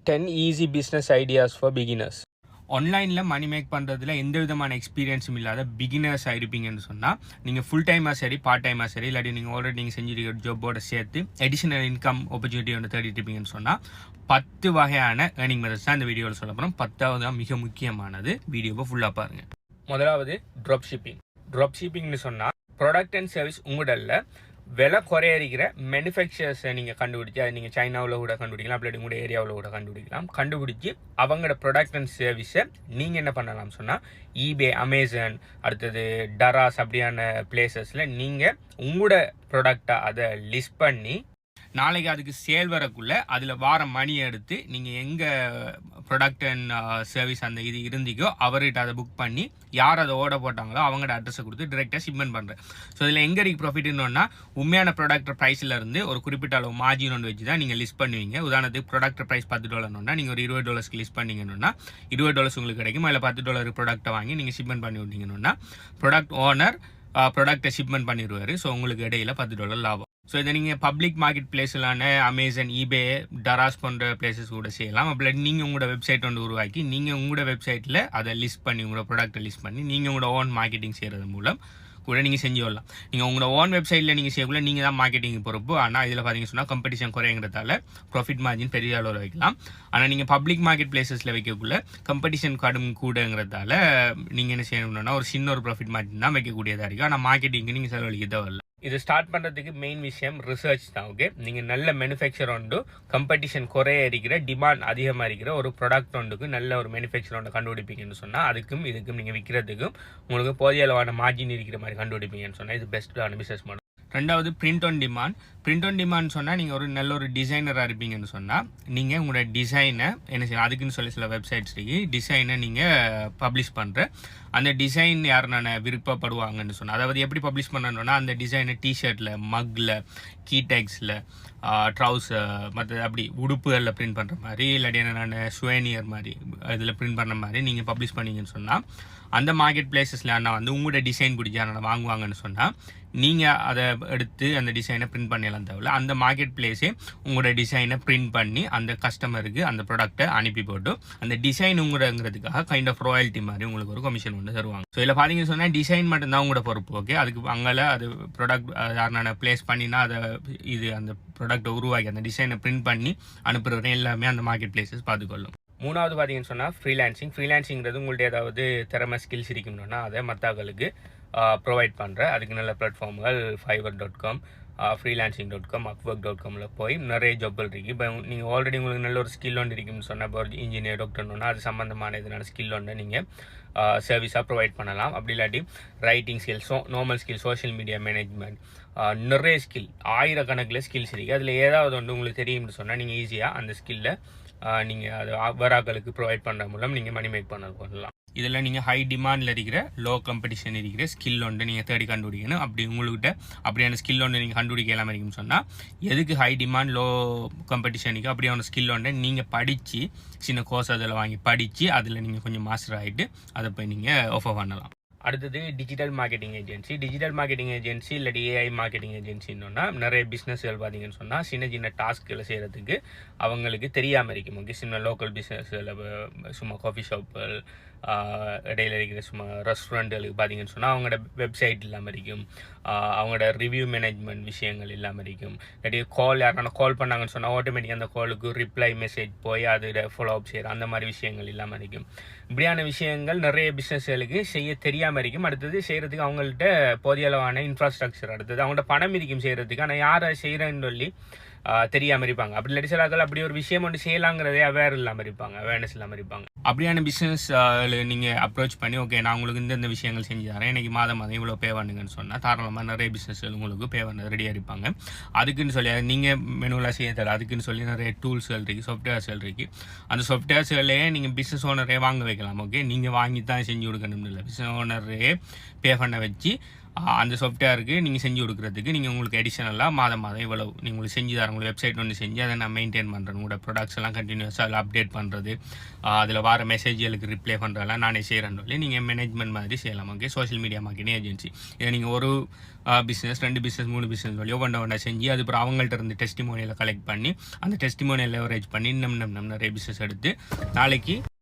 10 easy business ideas for beginners. ஆன்லைனில் மணி make பண்ணுறதுல எந்த விதமான எக்ஸ்பீரியன்ஸும் இல்லாத பிகினர்ஸாக இருப்பீங்கன்னு சொன்னால் நீங்கள் ஃபுல் டைமாக சரி பார்ட் டைமாக சரி இல்லாட்டி நீங்கள் ஆல்ரெடி நீங்கள் செஞ்சுருக்கிற ஜாப்போட சேர்த்து அடிஷனல் இன்கம் ஆப்பர்ச்சுனிட்டி ஒன்று தேடிட்டு இருப்பீங்கன்னு சொன்னால் 10 வகையான ஏர்னிங் மெத்தட்ஸ் தான் இந்த வீடியோவில் சொல்ல போகிறோம். 10வது தான் மிக முக்கியமானது. வீடியோவை ஃபுல்லாக பாருங்கள். முதலாவது ட்ராப் ஷிப்பிங். ட்ராப் ஷிப்பிங்னு சொன்னால் ப்ராடக்ட் அண்ட் சர்வீஸ் உங்களோட விலை குறையிற மேனுஃபேக்சர்ஸை நீங்கள் கண்டுபிடிச்சி அதை நீங்கள் சைனாவில் கூட கண்டுபிடிக்கலாம், அப்படி உங்களோட ஏரியாவில் கூட கண்டுபிடிக்கலாம். கண்டுபிடிச்சி அவங்களோட ப்ராடக்ட் அண்ட் சர்வீஸை நீங்கள் என்ன பண்ணலாம் சொன்னால் ஈபே, அமேசான், அடுத்தது டராஸ் அப்படியான பிளேசஸில் நீங்கள் உங்களோட ப்ராடக்டை அதை லிஸ்ட் பண்ணி நாளைக்கு அதுக்கு சேல் வரக்குள்ள அதில் வார மணி எடுத்து நீங்கள் எங்கே ப்ராடக்ட் அண்ட் சர்வீஸ் அந்த இது இருந்திக்கோ அவர்கிட்ட அதை புக் பண்ணி யார் அதை ஓட போட்டாங்களோ அவங்களோட அட்ரஸை கொடுத்து டிரெக்டாக ஷிப்மெண்ட் பண்ணுறேன். ஸோ இதில் எங்கே இருக்கு ப்ராஃபிட்னோன்னா உண்மையான ப்ராடக்ட் ப்ரைஸில் இருந்து ஒரு குறிப்பிட்ட அளவு மார்ஜின் ஒன்று வச்சு தான் நீங்கள் லிஸ்ட் பண்ணுவீங்க. உதாரணத்துக்கு ப்ராடக்ட் ப்ரைஸ் $10 நீங்கள் ஒரு $20 லிஸ்ட் பண்ணீங்கன்னா $20 உங்களுக்கு கிடைக்கும். அதில் $10 ப்ராடக்ட்டை வாங்கி நீங்கள் ஷிப்மெண்ட் பண்ணி விட்டீங்கன்னா ப்ராடக்ட் ஓனர் ப்ராடக்டை ஷிப்மெண்ட் பண்ணிடுவார். ஸோ உங்களுக்கு இடையில $10 லாபம். ஸோ இதை நீங்கள் public market பிளேஸிலான Amazon, eBay, Dras போன்ற பிளேசஸ் கூட செய்யலாம். அப்படி நீங்கள் உங்களோட வெப்சைட் ஒன்று உருவாக்கி நீங்கள் உங்களோட வெப்சைட்டில் அதை லிஸ்ட் பண்ணி உங்களோட ப்ராடக்ட்டை லிஸ்ட் பண்ணி நீங்கள் உங்களோட ஓன் மார்க்கெட்டிங் செய்கிறது மூலம் கூட நீங்கள் செஞ்சு வரலாம். நீங்கள் உங்களோட ஓன் வெப்சைட்டில் நீங்கள் செய்யக்குள்ள நீங்கள் தான் மார்க்கெட்டிங் பொறுப்பு. ஆனால் இதில் பார்த்தீங்கன்னு சொன்னால் காம்படிஷன் குறைங்கிறதால ப்ராஃபிட் மார்ஜின் பெரிய அளவில் வைக்கலாம். ஆனால் நீங்கள் பப்ளிக் மார்க்கெட் பிளேசஸில் வைக்கக்குள்ள காம்படிஷன் கடும் கூடங்கிறதால நீங்கள் என்ன செய்யணும்னா ஒரு சின்ன ஒரு ப்ராஃபிட் மார்ஜின் தான் வைக்கக்கூடியதாக இருக்குது. ஆனால் மார்க்கெட்டிங்கு நீங்கள் செலவழிக்க தேவையில்லை. இது ஸ்டார்ட் பண்ணுறதுக்கு மெயின் விஷயம் ரிசர்ச் தான். ஓகே, நீங்கள் நல்ல மேனுஃபேக்சர் ஒன்று காம்படிஷன் குறைய இருக்கிற டிமாண்ட் அதிகமாக இருக்கிற ஒரு ப்ராடக்ட் ஒன்றுக்கு நல்ல ஒரு மேனுஃபேக்சர் ஒன்று கண்டுபிடிப்பீங்கன்னு சொன்னால் அதுக்கும் இதுக்கும் நீங்கள் விற்கிறதுக்கும் உங்களுக்கு போதிய அளவான மார்ஜின் இருக்கிற மாதிரி கண்டுபிடிப்பீங்கன்னு சொன்னால் இது பெஸ்ட்டான பிஸ்னஸ் மாடல். ரெண்டாவது print on demand. Print on demand சொன்னால் நீங்கள் ஒரு நல்ல ஒரு டிசைனராக இருப்பீங்கன்னு சொன்னால் நீங்கள் உங்களோட டிசைனை என்ன செய்யலாம், அதுக்குன்னு சொல்லி சில வெப்சைட்ஸ் இருக்கு, டிசைனை நீங்கள் பப்ளிஷ் பண்ணுற அந்த டிசைன் யார் நான் விருப்பப்படுவாங்கன்னு சொன்னால் அதாவது எப்படி பப்ளிஷ் பண்ணணும்னா அந்த டிசைனை டிஷர்ட்டில், மக்கில், கீடெக்ஸில், ட்ரௌசர் மற்ற அப்படி உடுப்புகளில் பிரிண்ட் பண்ணுற மாதிரி இல்லாட்டி நான் சுவேனியர் மாதிரி இதில் பிரிண்ட் பண்ணுற மாதிரி நீங்கள் பப்ளிஷ் பண்ணீங்கன்னு சொன்னால் அந்த மார்க்கெட் பிளேசஸில் நான் வந்து உங்களோட டிசைன் பிடிச்சா நான் வாங்குவாங்கன்னு சொன்னால் நீங்கள் அதை எடுத்து அந்த டிசைனை பிரிண்ட் பண்ணிடலாம் தேவையில்ல. அந்த மார்க்கெட் பிளேஸே உங்களோட டிசைனை பிரிண்ட் பண்ணி அந்த கஸ்டமருக்கு அந்த ப்ராடக்ட்டை அனுப்பி போட்டு அந்த டிசைன் உங்களுங்கிறதுக்காக கைண்ட் ஆஃப் ராயல்ட்டி மாதிரி உங்களுக்கு ஒரு கமிஷன் ஒன்று தருவாங்க. ஸோ இதில் பார்த்தீங்கன்னு சொன்னால் டிசைன் மட்டும்தான் உங்களோட பொறுப்பு. ஓகே, அதுக்கு அங்கே அது ப்ராடக்ட் யாருன்னா பிளேஸ் பண்ணினா அதை இது அந்த ப்ராடக்ட்டை உருவாக்கி அந்த டிசைனை பிரிண்ட் பண்ணி அனுப்புறது எல்லாமே அந்த மார்க்கெட் பிளேஸஸ் பார்த்துக்கொள்ளும். மூணாவது பார்த்தீங்கன்னு சொன்னால் ஃப்ரீலான்சிங். ஃப்ரீலான்சிங்கிறது உங்கள்ட்ட ஏதாவது திறமை ஸ்கில்ஸ் இருக்கணும்னா அதை மற்றவர்களுக்கு ப்ரொவைட் பண்ணுற அதுக்கு நல்ல பிளாட்ஃபார்ம்கள் fiverr.com, freelancing.com, upwork.comல போய் நிறைய ஜாப்கள் இருக்குது. இப்போ நீங்கள் ஆல்ரெடி உங்களுக்கு நல்ல ஒரு ஸ்கில் ஒன்று இருக்குன்னு சொன்னால் இப்போ ஒரு இன்ஜினியர், டாக்டர்னா அது சம்மந்தமான இதனால ஸ்கில் ஒன்று நீங்கள் சர்வீஸாக ப்ரொவைட் பண்ணலாம். அப்படி இல்லாட்டி ரைட்டிங் ஸ்கில்ஸோ, normal skill, social media management, நிறைய ஸ்கில், ஆயிரக்கணக்கில் ஸ்கில்ஸ் இருக்குது. அதில் ஏதாவது ஒன்று உங்களுக்கு தெரியும்னு சொன்னால் நீங்கள் ஈஸியாக அந்த ஸ்கில்லை நீங்கள் அது வராக்களுக்கு ப்ரொவைட் பண்ணுற மூலம் நீங்கள் மணி மேக் பண்ணலாம். இதில் நீங்கள் ஹை டிமாண்டில் இருக்கிற லோ காம்படிஷன் இருக்கிற ஸ்கில் ஒன்று நீங்கள் தேடி கண்டுபிடிக்கணும். அப்படி உங்கள்கிட்ட அப்படியான ஸ்கில் ஒன்று நீங்கள் கண்டுபிடிக்க எல்லாமே இருக்குன்னு சொன்னால் எதுக்கு ஹை டிமாண்ட் லோ காம்படிஷனுக்கு அப்படியான ஸ்கில் ஒன்று நீங்கள் படித்து சின்ன கோர்ஸ் அதில் வாங்கி படித்து அதில் நீங்கள் கொஞ்சம் மாஸ்டர் ஆகிட்டு அதை போய் நீங்கள் ஆஃபர் பண்ணலாம். அடுத்தது digital marketing agency. Digital marketing agency இல்லாட்டி ஏஐ மார்க்கெட்டிங் ஏஜென்சின்னா நிறைய பிஸ்னஸ்கள் பார்த்தீங்கன்னு சொன்னால் சின்ன சின்ன டாஸ்க்களை செய்கிறதுக்கு அவங்களுக்கு தெரியாமல் இருக்கும். ஓகே, சின்ன லோக்கல் பிஸ்னஸ்களை சும்மா காஃபி ஷாப்புகள், இடையில இருக்கிற சும்மா ரெஸ்டாரண்ட்டுகளுக்கு பார்த்தீங்கன்னு சொன்னால் அவங்களோட வெப்சைட் இல்லாமல் இருக்கும், அவங்களோட ரிவ்யூ மேனேஜ்மெண்ட் விஷயங்கள் இல்லாமல் இருக்கும். இல்லாட்டி கால் யாருன்னா கால் பண்ணாங்கன்னு சொன்னால் ஆட்டோமேட்டிக்காக அந்த காலுக்கு ரிப்ளை மெசேஜ் போய் அதோட ஃபாலோ அப் செய்கிற அந்த மாதிரி விஷயங்கள் இல்லாமல் இருக்கும். இப்படியான விஷயங்கள் நிறைய பிஸ்னஸ்களுக்கு செய்ய தெரியாமல் இருக்கும். அடுத்தது செய்கிறதுக்கு அவங்கள்ட்ட போதிய அளவான இன்ஃப்ராஸ்ட்ரக்சர், அடுத்தது அவங்கள்ட்ட பணம் இருக்கும் செய்கிறதுக்கு, ஆனால் யாரை செய்கிறேன்னு சொல்லி தெரியாமல் இருப்பாங்க. அப்படி இல்லாட்டி சில ஆட்கள் அப்படி ஒரு விஷயம் ஒன்று செய்யலாங்கிறதே அவேர் இல்லாமல் இருப்பாங்க, அவேர்னஸ் இல்லாமல் இருப்பாங்க. அப்படியான பிஸ்னஸ் நீங்கள் அப்ரோச் பண்ணி ஓகே நான் உங்களுக்கு இந்த விஷயங்கள் செஞ்சு தரேன், எனக்கு மாதம் இவ்வளோ பே பண்ணுங்கன்னு சொன்னால் தாராளமாக நிறைய பிஸ்னஸ்கள் உங்களுக்கு பே பண்ண ரெடியாக இருப்பாங்க. அதுக்குன்னு சொல்லி நீங்கள் மெனுவலாக செய்ய தர அதுக்குன்னு சொல்லி நிறைய டூல்ஸ்கள் இருக்குது, சாஃப்ட்வேர்ஸ்கள் இருக்குது. அந்த சாஃப்ட்வேர்ஸ்களே நீங்கள் பிஸ்னஸ் ஓனரே வாங்க வைக்கலாம். ஓகே, நீங்கள் வாங்கி தான் செஞ்சு கொடுக்கணும்னு இல்லை, பிஸ்னஸ் ஓனரே பே பண்ண வச்சு அந்த சாஃப்ட்வேருக்கு நீங்கள் செஞ்சு கொடுக்குறதுக்கு நீங்கள் உங்களுக்கு அடிஷனலாக மாதம் இவ்வளவு நீங்கள் உங்களுக்கு செஞ்சு தரேன். உங்களுக்கு வெப்சைட் ஒன்று செஞ்சு அதை நான் மெயின்டைன் பண்ணுறேன். உங்களோட ப்ராடக்ட்ஸ் எல்லாம் கண்டினியூஸாக அதில் அப்டேட் பண்ணுறது, அதில் வர மெசேஜ்களுக்கு ரிப்ளை பண்ணுறதெல்லாம் நானே செய்கிறேன்னு சொல்லி நீங்கள் மேனேஜ்மெண்ட் மாதிரி செய்யலாம். Okay, social media marketing agency. இதை நீங்கள் ஒரு பிஸ்னஸ், 2 பிஸ்னஸ், 3 பிஸ்னஸ் சொல்லி ஒவ்வொன்றா செஞ்சு அதுக்கப்புறம் அவங்கள்ட்ட இருந்து டெஸ்டிமோனியலை கலெக்ட் பண்ணி அந்த டெஸ்டிமோனியல் லெவரேஜ் பண்ணி இன்னும் நிறைய பிஸ்னஸ் எடுத்து நாளைக்கு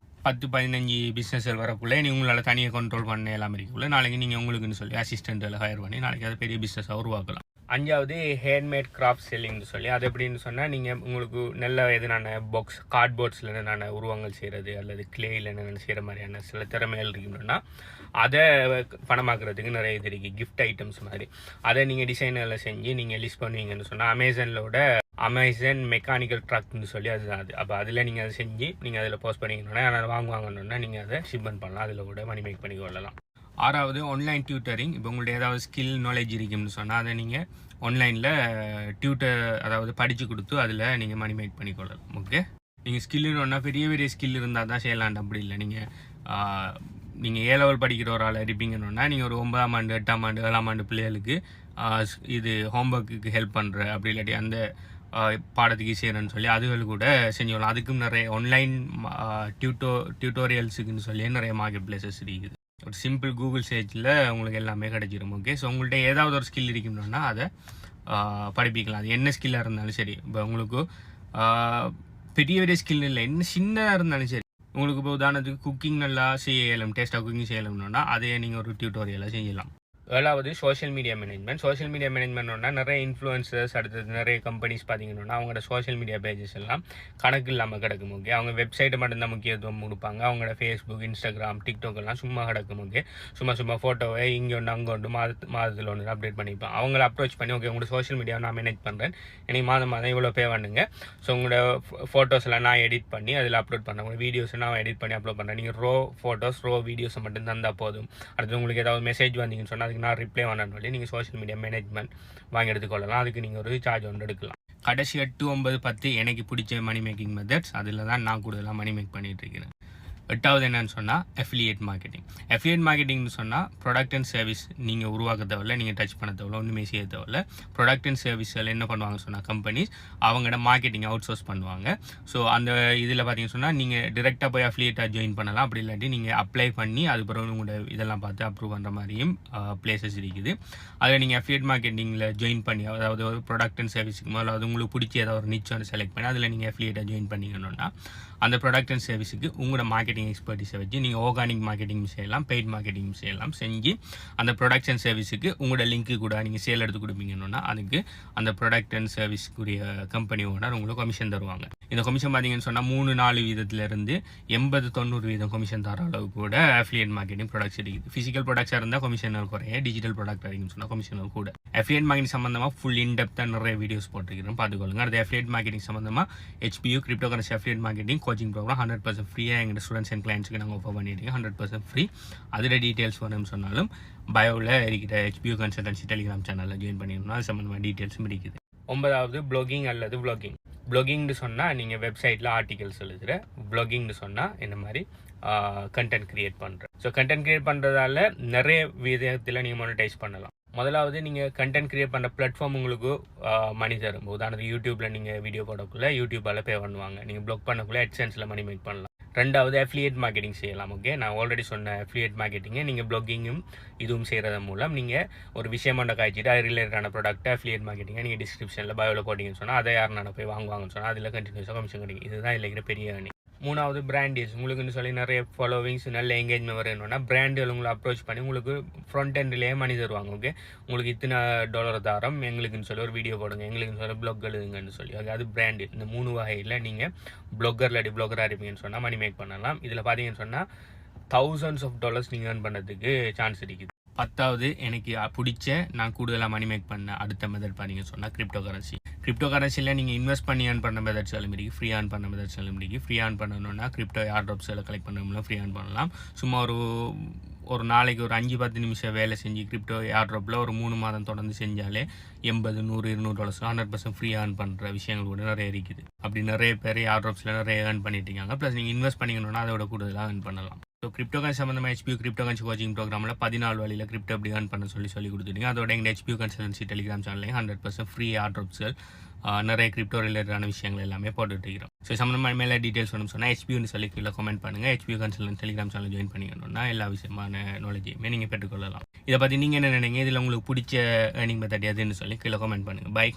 10-15 பிஸ்னஸ்கள் வரக்குள்ளே நீங்கள் உங்களால் தனியாக கண்ட்ரோல் பண்ண எல்லாம் இருக்குள்ள நாளைக்கு நீங்கள் உங்களுக்குன்னு சொல்லி அசிஸ்டண்ட்டில் ஹையர் பண்ணி நாளைக்கு அதை பெரிய பிஸ்னஸாக உருவாக்கலாம். 5வது ஹேண்ட்மேட் கிராஃப்ட் செல்லிங்னு சொல்லி, அது எப்படின்னு சொன்னால் நீங்கள் உங்களுக்கு நல்ல எதுனான பாக்ஸ், கார்ட்போர்ட்ஸில் என்னென்ன உருவங்கள் செய்கிறது அல்லது கிளேயில் என்னென்ன செய்கிற மாதிரியான சில திறமைகள் இருக்குன்னா அதை பணமாக்குறதுக்கு நிறைய இது இருக்குது. கிஃப்ட் ஐட்டம்ஸ் மாதிரி அதை நீங்கள் டிசைனரில் செஞ்சு நீங்கள் லிஸ்ட் பண்ணுவீங்கன்னு சொன்னால் அமேசான் மெக்கானிக்கல் ட்ரக்னு சொல்லி அதுதான் அது. அப்போ அதில் நீங்கள் அதை செஞ்சு நீங்கள் அதில் போஸ்ட் பண்ணிக்கணுன்னா அதை வாங்குவாங்கன்னு நீங்கள் அதை ஷிப்மெண்ட் பண்ணலாம். அதில் கூட மணி மேக் பண்ணி கொள்ளலாம். 6வது ஆன்லைன் டியூட்டரிங். இப்போ உங்கள்ட்ட ஏதாவது ஸ்கில் நாலேஜ் இருக்குன்னு சொன்னால் அதை நீங்கள் ஆன்லைனில் டியூட்டர் அதாவது படித்து கொடுத்து அதில் நீங்கள் மணி மேக் பண்ணிக்கொள்ளலாம். ஓகே, நீங்கள் ஸ்கில்லுன்னு பெரிய ஸ்கில் இருந்தால் தான் செய்யலான்ட்டு அப்படி இல்லை. நீங்கள் A லெவல் படிக்கிற ஒரு ஆள் இருப்பீங்கன்னா நீங்கள் ஒரு 9ஆம் ஆண்டு 8ஆம் ஆண்டு 7ஆம் ஆண்டு பிள்ளைகளுக்கு இது ஹோம்ஒர்க்குக்கு ஹெல்ப் பண்ணுற அப்படி இல்லாட்டி அந்த பாடத்துக்கு செய்கிறேன்னு சொல்லி அதுகள் கூட செஞ்சுக்கலாம். அதுக்கும் நிறைய ஆன்லைன் டியூட்டோரியல்ஸுக்குன்னு சொல்லி நிறைய மார்க்கெட் பிளேசஸ் இருக்குது. ஒரு சிம்பிள் கூகுள் சர்ச்சில் உங்களுக்கு எல்லாமே கிடைச்சிடும். ஓகே, ஸோ உங்கள்கிட்ட ஏதாவது ஒரு ஸ்கில் இருக்கணும்னா அதை படிப்பிக்கலாம். அது என்ன ஸ்கில்லாக இருந்தாலும் சரி. இப்போ உங்களுக்கு பெரிய ஸ்கில் இல்லை, என்ன சின்னதாக இருந்தாலும் சரி. உங்களுக்கு இப்போ உதாரணத்துக்கு குக்கிங் நல்லா செய்ய இயலும், டேஸ்ட்டாக குக்கிங் செய்யணும்னா அதை நீங்கள் ஒரு டியூட்டோரியலாக செய்யலாம். 7வது social media management. Social media மேனேஜ்மெண்ட்னா நிறைய இன்ஃப்ளூயன்சர்ஸ், அடுத்தது நிறைய கம்பெனிஸ் பார்த்தீங்கன்னா அவங்களோட சோஷியல் மீடியா பேஜஸ் எல்லாம் கணக்கு இல்லாமல் கிடக்கும். ஓகே, அவங்க வெப்சைட்டை மட்டும்தான் முக்கியத்துவம் கொடுப்பாங்க. அவங்களோட ஃபேஸ்புக், இன்ஸ்டாகிராம், டிக்டாக் எல்லாம் சும்மா கிடக்கும். ஓகே, சும்மா ஃபோட்டோவை இங்கே ஒன்று அங்கே ஒன்று மாதத்தில் ஒன்று அப்டேட் பண்ணிப்பாங்க. அவங்கள அப்ரோச் பண்ணி ஓகே உங்களோட சோஷியல் மீடியாவை நான் மேனேஜ் பண்ணுறேன், எனக்கு மாதம் இவ்வளோ பே பண்ணுங்க. ஸோ உங்களோட ஃபோட்டோஸ் எல்லாம் நான் எடிட் பண்ணி அதில் அப்லோட் பண்ணுறேன். உங்களோட வீடியோஸை நான் எடிட் பண்ணி அப்லோட் பண்ணுறேன். நீங்கள் ரோ ஃபோட்டோஸ், ரோ வீடியோஸை மட்டும் தந்தால் போதும். அடுத்து உங்களுக்கு ஏதாவது மெசேஜ் வந்தீங்கன்னு சொன்னால் அதுக்கு நான் ரிப்ளை பண்ணணும் சொல்லி நீங்கள் சோஷியல் மீடியா மேனேஜ்மெண்ட் வாங்கி எடுத்துக்கொள்ளலாம். அதுக்கு நீங்கள் ஒரு சார்ஜ் ஒன்று எடுக்கலாம். கடைசி 8, 9, 10 எனக்கு பிடிச்ச மணி மேக்கிங் மெத்தட்ஸ், அதில் தான் நான் கூடுதலாக மணி மேக் பண்ணிகிட்டு இருக்கிறேன். 8வது என்னன்னு சொன்னால் அஃபிலியேட் மார்க்கெட்டிங். அஃபிலியேட் மார்க்கெட்டிங்னு சொன்னால் ப்ராடக்ட் அண்ட் சர்வீஸ் நீங்கள் உருவாக்க தேவையில்ல, நீங்கள் டச் பண்ண தேவையில்ல, ஒன்றுமே செய்ய தேவையில்ல. ப்ராடக்ட் அண்ட் சர்வீஸில் என்ன பண்ணுவாங்க சொன்னால் கம்பெனிஸ் அவங்களோட மார்க்கெட்டிங் அவுட் சோர்ஸ் பண்ணுவாங்க. ஸோ அந்த இதில் பார்த்தீங்கன்னு சொன்னால் நீங்கள் டிரெக்டாக போய் அஃபிலியேட்டாக ஜாயின் பண்ணலாம். அப்படி இல்லாட்டி நீங்கள் அப்ளை பண்ணி அது பிறகு உங்களோட இதெல்லாம் பார்த்து அப்ரூவ் பண்ணுற மாதிரியும் பிளேசஸ் இருக்குது. அதில் நீங்கள் அஃபிலியேட் மார்க்கெட்டிங்கில் ஜாயின் பண்ணி அதாவது ஒரு ப்ராடக்ட் அண்ட் சர்வீஸுக்கு முதல்ல அது உங்களுக்கு பிடிச்சி ஏதாவது ஒரு நிச் ஒன்று செலக்ட் பண்ணி அதில் நீங்கள் அஃபிலியேட்டாக ஜாயின் பண்ணிக்கணும்னா அந்த ப்ராடக்ட் அண்ட் சர்வீஸுக்கு உங்களோட மார்க்கெட்டிங் எக்ஸ்பர்ட்டிஸை வச்சு நீங்கள் ஆர்கானிக் மார்க்கெட்டிங் செய்யலாம், பெய்ட் மார்க்கெட்டிங் செய்யலாம். செஞ்சு அந்த ப்ராடக்ட் அண்ட் சர்வீஸுக்கு உங்களோட லிங்க்கு கூட நீங்கள் சேல் எடுத்து கொடுப்பீங்கன்னா அதுக்கு அந்த ப்ராடக்ட் அண்ட் சர்வீஸ்க்குரிய கம்பெனி ஓனர் உங்களுக்கு கமிஷன் தருவாங்க. இந்த கமிஷன் பார்த்தீங்கன்னு சொன்னால் 3-4 வீதத்துலேருந்து 80-90 வீதம் கமிஷன் தர அளவு கூட அஃபிலியேட் மார்க்கெட்டிங் ப்ராடக்ட்ஸ் இருக்குது. ஃபிசிக்கல் ப்ராடக்ட்ஸாக இருந்தால் கமிஷனர் குறைய, டிஜிட்டல் ப்ராடக்ட் இருக்குன்னு சொன்னால் கமிஷனர் கூட. அஃபிலியேட் மார்க்கெட்டிங் சம்மந்தமாக ஃபுல் இன்டெப்த்தாக நிறைய வீடியோஸ் போட்டிருக்கிறோம், பார்த்துக்கொள்ளுங்க. அடுத்து அஃபிலியேட் மார்க்கெட்டிங் சம்மந்தமாக HPU cryptocurrency affiliate marketing coaching programme 100% ஃப்ரீயாக எங்கள் ஸ்டூடெண்ட்ஸ் அண்ட் கிளைண்ட்ஸுக்கு நாங்கள் ஆஃபர் பண்ணியிருக்கோம். 100% ஃப்ரீ. அதில் டீட்டெயில்ஸ் வேணும்னு சொன்னாலும் பயோவில் இருக்கிற HPU கன்சல்டன்சி டெலிகிராம் சேனலில் ஜாயின் பண்ணிடணும். அது சம்மந்தமாக டீட்டெயில்ஸும் இருக்குது. 9வது ப்ளாகிங் அல்லது வ்ளாகிங். ப்ளாகிங்னு சொன்னால் நீங்கள் வெப்சைட்டில் ஆர்டிகல்ஸ் எழுதுகிற, வ்ளாகிங்னு சொன்னால் இந்த மாதிரி கண்டென்ட் கிரியேட் பண்ணுற. ஸோ கண்டென்ட் கிரியேட் பண்ணுறதால நிறைய விதத்தில் நீங்கள் மானிட்டைஸ் பண்ணலாம். முதலாவது நீங்கள் கண்டென்ட் கிரியேட் பண்ணுற பிளாட்ஃபார்ம் உங்களுக்கு மணி தரும். உதாரணத்துக்கு யூடியூப்பில் நீங்கள் வீடியோ போடக்குள்ளே யூடியூப்பால் பே பண்ணுவாங்க. நீங்கள் ப்ளாக் பண்ணக்குள்ளே AdSenseல மணி மேக் பண்ணலாம். 2வது அஃபிலியேட் மார்க்கெட்டிங் செய்யலாம். ஓகே, நான் ஆல்ரெடி சொன்ன அஃபிலியேட் மார்க்கெட்டிங்கை நீங்கள் ப்ளாகிங்கும் இதுவும் செய்கிறது மூலம் நீங்கள் ஒரு விஷயம் ஒன்றை காய்ச்சிட்டு அது ரிலேட்டடான ப்ராடக்ட் அஃபிலியேட் மார்க்கெட்டிங்கை நீங்கள் டிஸ்கிரிப்ஷனில் பயோவில் போட்டிங்கன்னு சொன்னால் அதை யார் நான் போய் வாங்குவாங்கன்னு சொன்னால் அதில் கண்டினியூஸாக கமிஷன் கிடைக்கும். இதுதான் இதில் இருக்கிற பெரிய அணி. 3வது பிராண்டேஜ். உங்களுக்குன்னு சொல்லி நிறைய ஃபாலோவிங்ஸ், நல்ல எங்கேஜ்மெண்ட் வரணும்னா பிராண்டுகள் உங்களை அப்ரோச் பண்ணி உங்களுக்கு ஃப்ரண்ட் எண்ட்லேயே மணி தருவாங்க. ஓகே, உங்களுக்கு இத்தனை $1 தாரம், எங்களுக்குன்னு சொல்லி ஒரு வீடியோ போடுங்க, எங்களுக்குன்னு சொல்லி ப்ளாக் எழுதுங்கன்னு சொல்லி. ஓகே, அது பிராண்டு. இந்த 3 வகையில் நீங்கள் ப்ளாகராக இருப்பீங்கன்னு சொன்னால் மணி மேக் பண்ணலாம். இதில் பார்த்தீங்கன்னு சொன்னால் thousands of dollars நீங்கள் ஏர்ன் பண்ணுறதுக்கு சான்ஸ் இருக்குது. 10வது எனக்கு பிடிச்ச நான் கூடுதலாக மணி மேக் பண்ண அடுத்த மெத்தட் பார்த்தீங்கன்னு சொன்னால் கிரிப்டோ கரன்சி. கிரிப்டோ கரன்சியில் நீங்கள் இன்வெஸ்ட் பண்ணி ஏர்ன் பண்ண மெத்தட்ஸ் எல்லாம் இருக்குது, ஃப்ரீ ஏர்ன் பண்ண மெத்தட்ஸ் எல்லாம் இருக்குது. ஃப்ரீ ஏர்ன் பண்ணணும்னா கிரிப்டோ ஏர்ட்ராப்ஸ் எல்லாம் கலெக்ட் பண்ணணும்னா ஃப்ரீ ஏர்ன் பண்ணலாம். சும்மா ஒரு நாளைக்கு ஒரு 5-10 நிமிஷம் வேலை செஞ்சு கிரிப்டோ ஏர்ட்ராப்பில் ஒரு 3 மாதம் தொடர்ந்து செஞ்சாலே $80, $100, $200 100% ஃப்ரீ ஏர்ன் பண்ணுற விஷயங்கள் கூட நிறைய இருக்குது. அப்படி நிறைய பேர் ஏர்ட்ராப்ஸில் நிறைய ஏர்ன் பண்ணிட்டு இருக்காங்க. ப்ளஸ் நீங்கள் இன்வெஸ்ட் பண்ணிக்கணும்னா அதோட கூடுதலாக ஏர்ன் பண்ணலாம். ஸோ கிரிப்டோ கரன்சி சம்மந்தமாக HPU கிரிப்டோ கரன்சி கோச்சிங் ப்ரோக்ராமில் 14 வழியில் கிரிப்டோ எப்படி ஏர்ன் பண்ண சொல்லி கொடுத்துட்டீங்க. அதோட எங்கள் HPU கன்சல்டன்சி டெலிகிராம் சேனல்லையும் 100% ஃப்ரீ ஆர்ட்ரோப்ஸ்கள் நிறைய கிரிப்டோ ரிலேட்டடான விஷயங்கள் எல்லாமே போட்டுட்டு இருக்கிறோம். ஸோ சம்மந்தமாக மேலே டீட்டெயில்ஸ் வேணும்னு சொன்னால் HPUன்னு சொல்லி கீழே கமெண்ட் பண்ணுங்கள். HPU consultant telegram channel join பண்ணிக்கணும்னா எல்லா விஷயமான நாலேஜையுமே நீங்கள் பெற்றுக்கொள்ளலாம். இதை பற்றி நீங்கள் என்ன நினைங்க, இதில் உங்களுக்கு பிடிச்ச ஏர்னிங் மெத்தட் எதுன்னு சொல்லி கீழே கமெண்ட் பண்ணுங்கள். பை.